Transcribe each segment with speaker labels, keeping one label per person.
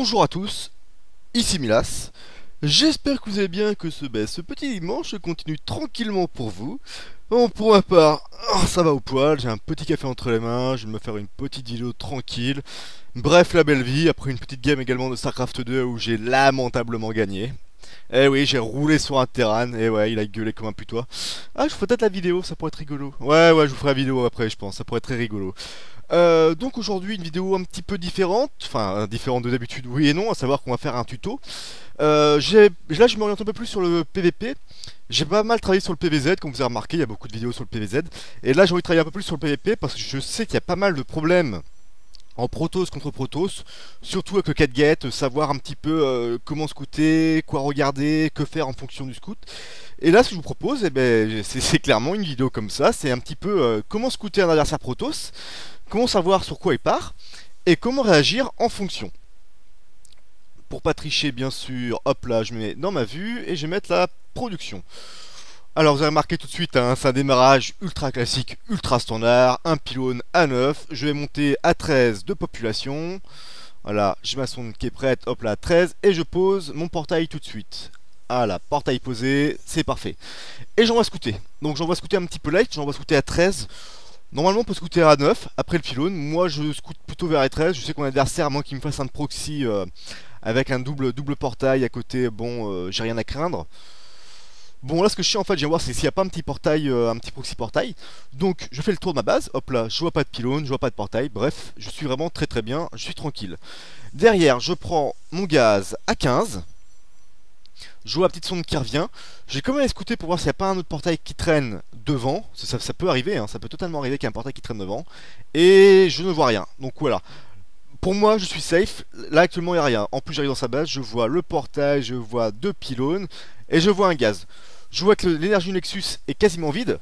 Speaker 1: Bonjour à tous, ici Milas. J'espère que vous allez bien, que ce petit dimanche continue tranquillement pour vous. Bon, pour ma part, ça va au poil, j'ai un petit café entre les mains, je vais me faire une petite vidéo tranquille. Bref, la belle vie, après une petite game également de StarCraft 2 où j'ai lamentablement gagné. Eh oui, j'ai roulé sur un Terran, et ouais, il a gueulé comme un putois. Ah, je ferai peut-être la vidéo, ça pourrait être rigolo. Ouais, je vous ferai la vidéo après, je pense, ça pourrait être très rigolo. Donc aujourd'hui une vidéo un petit peu différente, enfin différente de d'habitude oui et non, à savoir qu'on va faire un tuto. Là je m'oriente un peu plus sur le PVP. J'ai pas mal travaillé sur le PVZ, comme vous avez remarqué, il y a beaucoup de vidéos sur le PVZ. Et là j'ai envie de travailler un peu plus sur le PVP parce que je sais qu'il y a pas mal de problèmes en Protoss contre Protoss, surtout avec le catget, savoir un petit peu comment scouter, quoi regarder, que faire en fonction du scout. Et là ce que je vous propose, c'est clairement une vidéo comme ça, c'est un petit peu comment scouter un adversaire Protoss, comment savoir sur quoi il part, et comment réagir en fonction. Pour pas tricher bien sûr, hop là je mets dans ma vue et je vais mettre la production. Alors vous avez remarqué tout de suite, hein, c'est un démarrage ultra classique, ultra standard, un pylône à 9, je vais monter à 13 de population. Voilà, j'ai ma sonde qui est prête, hop là 13, et je pose mon portail tout de suite. Voilà, portail posé, c'est parfait. Et j'envoie scouter. Donc j'envoie scouter un petit peu light, j'envoie scouter à 13. Normalement on peut scouter à 9 après le pylône. Moi je scoute plutôt vers les 13. Je sais que mon adversaire, à moins qu'il me fasse un proxy avec un double portail à côté, bon j'ai rien à craindre. Bon là ce que je sais en fait, je viens voir c'est s'il n'y a pas un petit portail, un petit proxy portail. Donc je fais le tour de ma base, hop là, je vois pas de pylône, je vois pas de portail, bref, je suis vraiment très bien, je suis tranquille. Derrière je prends mon gaz à 15. Je vois la petite sonde qui revient. J'ai quand même escouté pour voir s'il n'y a pas un autre portail qui traîne devant. Ça peut arriver, hein, ça peut totalement arriver qu'il y ait un portail qui traîne devant. Et je ne vois rien. Donc voilà. Pour moi, je suis safe. Là, actuellement, il n'y a rien. En plus, j'arrive dans sa base. Je vois le portail, je vois deux pylônes. Et je vois un gaz. Je vois que l'énergie du Nexus est quasiment vide.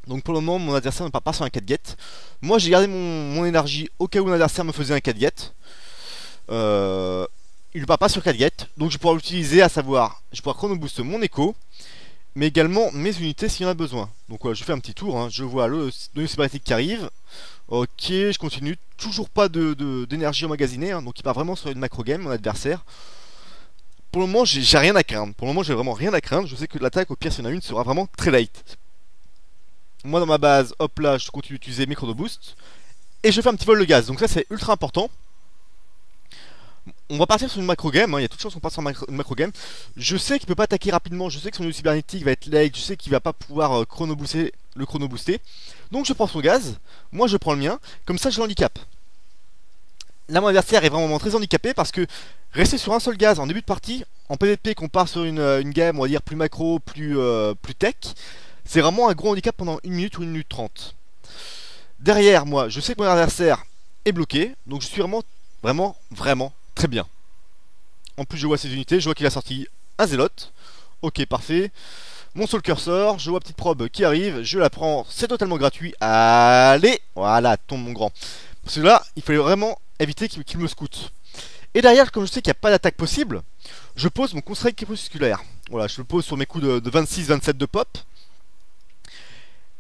Speaker 1: Donc pour le moment, mon adversaire ne part pas sur un 4 get. Moi, j'ai gardé mon énergie au cas où mon adversaire me faisait un 4 get. Il ne part pas sur 4 get, donc je vais pouvoir l'utiliser, à savoir, je vais pouvoir chrono boost mon écho, mais également mes unités s'il y en a besoin. Donc voilà, je fais un petit tour, hein. Je vois le nœud cybernétique qui arrive. Ok, je continue, toujours pas d'énergie emmagasinée, hein. Donc il part vraiment sur une macro game, mon adversaire. Pour le moment, j'ai rien à craindre. Pour le moment, j'ai vraiment rien à craindre. Je sais que l'attaque, au pire, s'il y en a une, sera vraiment très light. Moi, dans ma base, hop là, je continue d'utiliser mes chrono boost. Et je fais un petit vol de gaz. Donc ça, c'est ultra important. On va partir sur une macro game, hein. Il y a toute chance qu'on parte sur une macro game. Je sais qu'il peut pas attaquer rapidement, je sais que son nœud cybernétique va être late, je sais qu'il va pas pouvoir le chrono booster. Donc je prends son gaz, moi je prends le mien, comme ça je l'handicap. Là mon adversaire est vraiment très handicapé parce que rester sur un seul gaz en début de partie, en PvP qu'on part sur une game on va dire plus macro, plus tech, c'est vraiment un gros handicap pendant 1 minute ou 1 minute 30. Derrière moi, je sais que mon adversaire est bloqué, donc je suis vraiment très bien. En plus je vois ses unités, je vois qu'il a sorti un zélote. Ok, parfait. Mon soul cursor, je vois petite probe qui arrive, je la prends, c'est totalement gratuit. Allez, voilà, tombe mon grand. Parce que là, il fallait vraiment éviter qu'il me scoute. Et derrière, comme je sais qu'il n'y a pas d'attaque possible, je pose mon conseil crépusculaire. Voilà, je le pose sur mes coups de 26-27 de pop.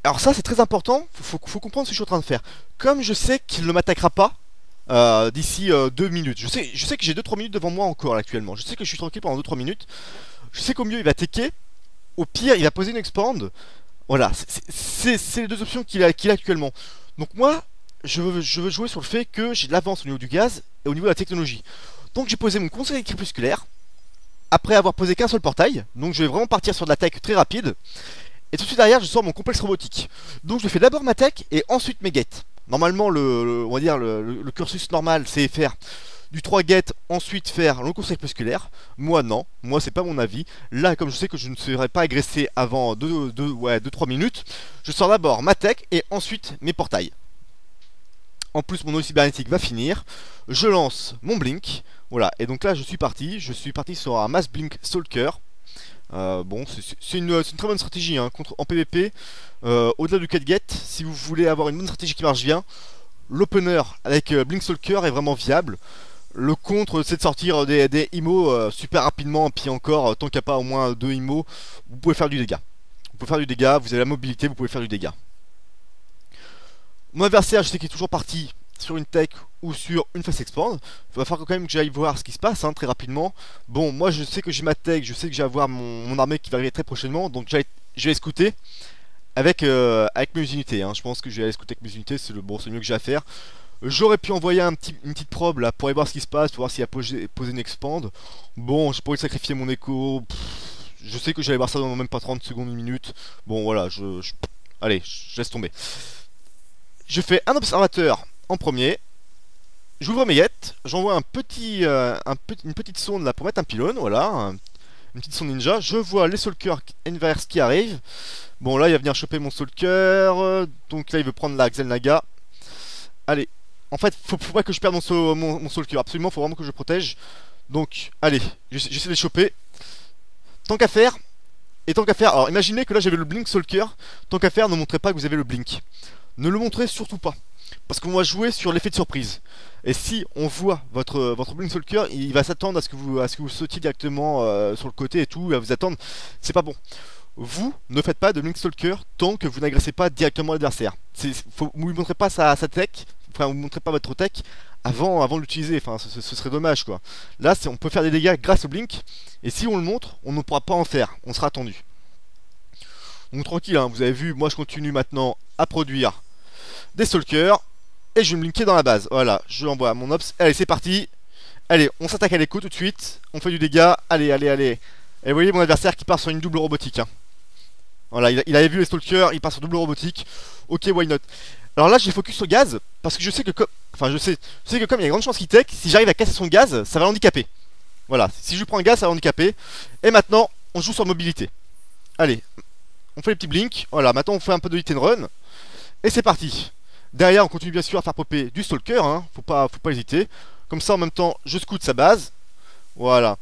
Speaker 1: Alors ça, c'est très important, faut comprendre ce que je suis en train de faire. Comme je sais qu'il ne m'attaquera pas, d'ici 2 minutes. Je sais que j'ai 2-3 minutes devant moi encore là, actuellement. Je sais que je suis tranquille pendant 2-3 minutes. Je sais qu'au mieux il va tecker. Au pire il va poser une expand. Voilà, c'est les deux options qu'il a actuellement. Donc moi, je veux jouer sur le fait que j'ai de l'avance au niveau du gaz et au niveau de la technologie. Donc j'ai posé mon conseil crépusculaire. Après avoir posé qu'un seul portail. Donc je vais vraiment partir sur de l'attaque très rapide. Et tout de suite derrière je sors mon complexe robotique. Donc je fais d'abord ma tech et ensuite mes gates. Normalement, on va dire le cursus normal, c'est faire du 3 get, ensuite faire le conseil crépusculaire. Moi, non. Moi, c'est pas mon avis. Là, comme je sais que je ne serai pas agressé avant 2-3 minutes, je sors d'abord ma tech et ensuite mes portails. En plus, mon nœud cybernétique va finir. Je lance mon blink. Voilà. Et donc là, je suis parti. Je suis parti sur un mass blink stalker. Bon, c'est une très bonne stratégie hein, en PvP. Au-delà du 4 get, si vous voulez avoir une bonne stratégie qui marche bien, l'opener avec Blink Stalker est vraiment viable. Le contre, c'est de sortir des IMO super rapidement, puis encore, tant qu'il n'y a pas au moins 2 IMO, vous pouvez faire du dégât. Vous pouvez faire du dégât, vous avez la mobilité, vous pouvez faire du dégât. Mon adversaire, je sais qu'il est toujours parti sur une tech ou sur une face expand. Il va falloir quand même que j'aille voir ce qui se passe très rapidement. Bon, moi je sais que j'ai ma tech, je sais que j'ai à voir mon armée qui va arriver très prochainement, donc je vais scouter avec mes unités. Je pense que je vais aller scouter avec mes unités, c'est le mieux que j'ai à faire. J'aurais pu envoyer une petite probe là pour aller voir ce qui se passe, pour voir s'il a posé une expand. Bon, j'ai pas envie de sacrifier mon écho. Je sais que j'allais voir ça dans même pas 30 secondes, une minute. Bon, voilà, allez, je laisse tomber. Je fais un observateur en premier. J'ouvre mes guettes. J'envoie une petite sonde là pour mettre un pylône. Voilà, une petite sonde ninja. Je vois les Solkers inverse qui arrivent. Bon, là, il va venir choper mon Solker. Donc là, il veut prendre la Xel'Naga. Allez. En fait, faut pas que je perde mon Solker. Absolument, faut vraiment que je protège. Donc, allez, j'essaie de les choper. Tant qu'à faire. Et tant qu'à faire. Alors, imaginez que là, j'avais le Blink Solker. Tant qu'à faire, ne montrez pas que vous avez le Blink. Ne le montrez surtout pas. Parce qu'on va jouer sur l'effet de surprise. Et si on voit votre Blink Solker, il va s'attendre à ce que vous sautiez directement sur le côté et tout. Il va vous attendre. C'est pas bon. Vous ne faites pas de Blink Stalker tant que vous n'agressez pas directement l'adversaire. Vous ne lui montrez pas sa tech, enfin vous ne montrez pas votre tech avant de l'utiliser, enfin ce serait dommage quoi. Là on peut faire des dégâts grâce au Blink, et si on le montre, on ne pourra pas en faire, on sera attendu. Donc tranquille, vous avez vu, moi je continue maintenant à produire des Stalkers, et je vais me blinker dans la base. Voilà, je envoie mon Ops, allez c'est parti. Allez, on s'attaque à l'écho tout de suite, on fait du dégât, allez. Et vous voyez mon adversaire qui part sur une double robotique. Voilà, il avait vu les Stalkers, il part sur double robotique. Ok, why not. Alors là, j'ai focus sur gaz, parce que je sais que je sais que comme il y a grande chance qu'il tech, si j'arrive à casser son gaz, ça va l'handicaper. Voilà, si je prends un gaz, ça va l'handicaper. Et maintenant, on joue sur mobilité. Allez, on fait les petits blinks. Voilà, maintenant on fait un peu de hit and run. Et c'est parti. Derrière, on continue bien sûr à faire popper du Stalker, faut pas hésiter. Comme ça, en même temps, je scoute sa base. Voilà.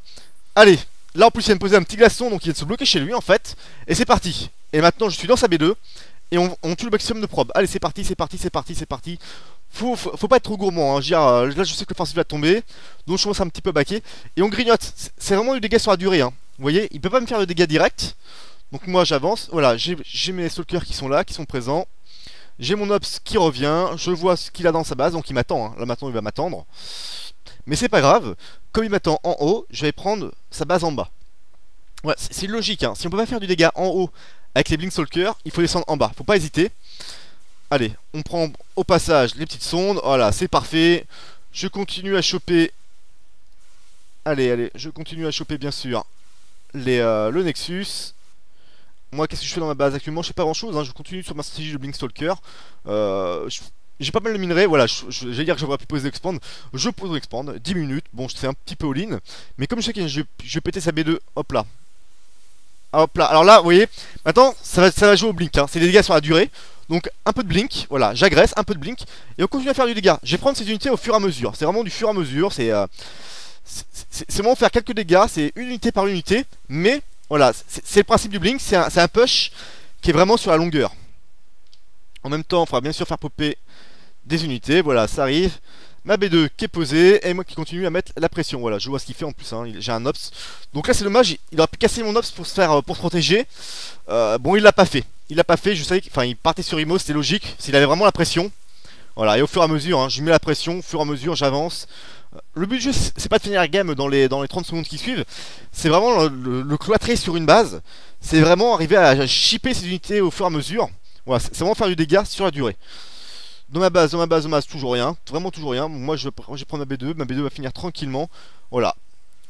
Speaker 1: Allez, là en plus il vient me poser un petit glaçon, donc il vient de se bloquer chez lui en fait. Et c'est parti. Et maintenant je suis dans sa B2. Et on tue le maximum de probes. Allez c'est parti. Faut pas être trop gourmand. Là je sais que l'offensive va tomber. Donc je commence un petit peu baquer. Et on grignote. C'est vraiment du dégât sur la durée. Vous voyez, il peut pas me faire de dégâts directs. Donc moi j'avance. Voilà, j'ai mes Stalkers qui sont là, qui sont présents. J'ai mon Ops qui revient. Je vois ce qu'il a dans sa base. Donc il m'attend. Là maintenant il va m'attendre. Mais c'est pas grave. Comme il m'attend en haut, je vais prendre sa base en bas. Ouais, c'est logique. Si on peut pas faire du dégât en haut avec les Blink Stalkers, il faut descendre en bas. Faut pas hésiter. Allez, on prend au passage les petites sondes. Voilà, c'est parfait. Je continue à choper. Allez, je continue à choper bien sûr le Nexus. Moi, qu'est-ce que je fais dans ma base actuellement? Je fais pas grand chose. Je continue sur ma stratégie de Blink Stalker. J'ai pas mal de minerais, voilà, j'allais dire que j'aurais pu poser l'expand. Je pose l'expand, 10 minutes, bon c'est un petit peu all-in. Mais comme je sais que je vais péter sa B2, hop là. Hop là, alors là, vous voyez, maintenant ça va jouer au blink, c'est des dégâts sur la durée. Donc un peu de blink, voilà, j'agresse, un peu de blink. Et on continue à faire du dégât. Je vais prendre ces unités au fur et à mesure. C'est vraiment du fur et à mesure, c'est vraiment faire quelques dégâts, c'est une unité par unité. Mais voilà, c'est le principe du blink, c'est un push qui est vraiment sur la longueur. En même temps, il faudra bien sûr faire popper des unités, voilà, ça arrive. Ma B2 qui est posée, et moi qui continue à mettre la pression. Voilà, je vois ce qu'il fait en plus, j'ai un Ops. Donc là c'est dommage, il aurait pu casser mon Ops pour se protéger. Bon, il l'a pas fait. Je savais qu'il partait sur Imo, c'était logique, s'il avait vraiment la pression. Voilà, et au fur et à mesure, je mets la pression, au fur et à mesure j'avance. Le but du jeu, c'est pas de finir la game dans les 30 secondes qui suivent, c'est vraiment le cloîtrer sur une base. C'est vraiment arriver à shipper ses unités au fur et à mesure. Voilà, c'est vraiment faire du dégât sur la durée. Dans ma base, toujours rien. Vraiment toujours rien. Moi, je vais prendre ma B2. Ma B2 va finir tranquillement. Voilà.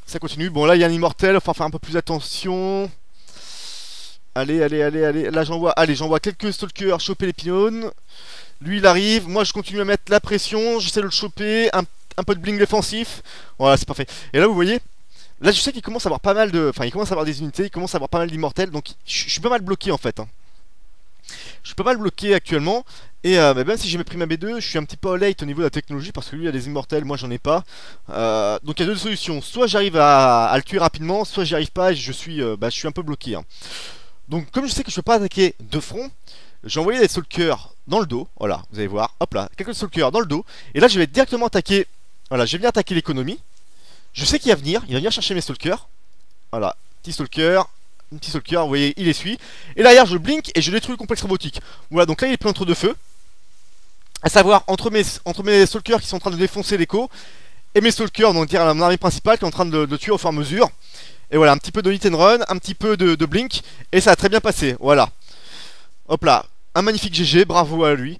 Speaker 1: Ça continue. Bon, là, il y a un immortel. Enfin, faire un peu plus attention. Allez. Là, j'envoie quelques stalkers choper les pylônes. Lui, il arrive. Moi, je continue à mettre la pression. J'essaie de le choper. Un peu de bling défensif. Voilà, c'est parfait. Et là, vous voyez, là, je sais qu'il commence à avoir pas mal de. Enfin, il commence à avoir des unités. Il commence à avoir pas mal d'immortels. Donc, je suis pas mal bloqué en fait. Je suis pas mal bloqué actuellement. Et même si j'ai pris ma B2, je suis un petit peu late au niveau de la technologie parce que lui il a des immortels, moi j'en ai pas. Donc il y a deux solutions. Soit j'arrive à le tuer rapidement, soit j'y arrive pas et je suis un peu bloqué. Donc comme je sais que je peux pas attaquer de front, j'ai envoyé des Stalkers dans le dos. Voilà, vous allez voir. Hop là, quelques Stalkers dans le dos. Et là je vais directement attaquer. Voilà, je vais venir attaquer l'économie. Je sais qu'il va venir, il va venir chercher mes Stalkers. Voilà, petit Stalker. Un petit Stalker, vous voyez, il essuie. Et derrière, je blink et je détruis le complexe robotique. Voilà, donc là, il est pris entre deux feux. À savoir, entre mes stalkers qui sont en train de défoncer l'écho, et mes stalkers, donc dire mon armée principale qui est en train de tuer au fur et à mesure. Et voilà, un petit peu de hit and run, un petit peu de blink, et ça a très bien passé, voilà. Hop là, un magnifique GG, bravo à lui.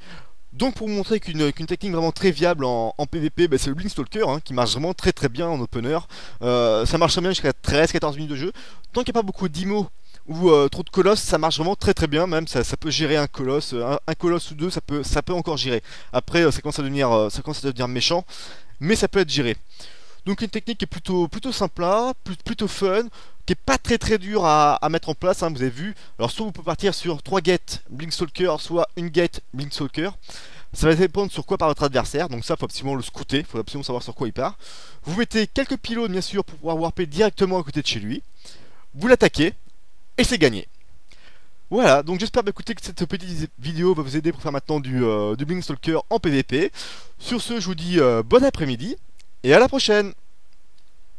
Speaker 1: Donc pour vous montrer qu'une technique vraiment très viable en PvP, bah, c'est le Blink Stalker, hein, qui marche vraiment très très bien en opener. Ça marche très bien jusqu'à 13-14 minutes de jeu. Tant qu'il n'y a pas beaucoup d'IMO ou trop de colosses, ça marche vraiment très très bien. Même ça peut gérer un colosse, un colosse ou deux, ça peut encore gérer. Après, ça commence à devenir méchant, mais ça peut être géré. Donc une technique qui est plutôt simple, plutôt fun, qui est pas très très dur à mettre en place, hein, vous avez vu. Alors soit vous pouvez partir sur 3 get Blinkstalker, soit une get Blinkstalker. Ça va dépendre sur quoi part votre adversaire, donc ça faut absolument le scouter, faut absolument savoir sur quoi il part. Vous mettez quelques pylônes bien sûr pour pouvoir warper directement à côté de chez lui. Vous l'attaquez, et c'est gagné. Voilà, donc j'espère écouter que cette petite vidéo va vous aider pour faire maintenant du Blinkstalker en PvP. Sur ce, je vous dis bon après-midi, et à la prochaine.